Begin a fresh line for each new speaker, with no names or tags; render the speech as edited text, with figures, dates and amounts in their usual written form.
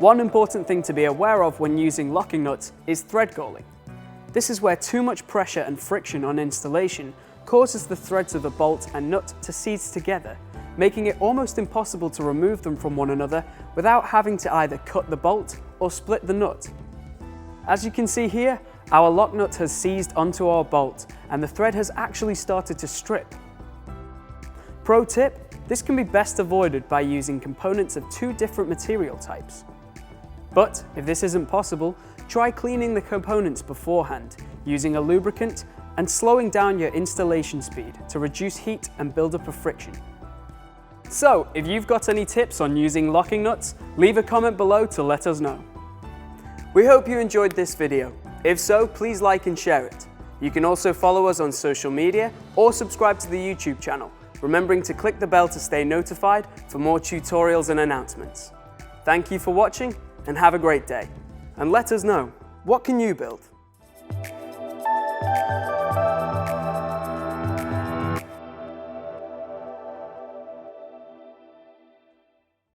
One important thing to be aware of when using locking nuts is thread galling. This is where too much pressure and friction on installation causes the threads of the bolt and nut to seize together, making it almost impossible to remove them from one another without having to either cut the bolt or split the nut. As you can see here, our lock nut has seized onto our bolt and the thread has actually started to strip. Pro tip, this can be best avoided by using components of two different material types. But if this isn't possible, try cleaning the components beforehand, using a lubricant and slowing down your installation speed to reduce heat and buildup of friction. So, if you've got any tips on using locking nuts, leave a comment below to let us know. We hope you enjoyed this video. If so, please like and share it. You can also follow us on social media or subscribe to the YouTube channel, remembering to click the bell to stay notified for more tutorials and announcements. Thank you for watching and have a great day. And let us know, what can you build?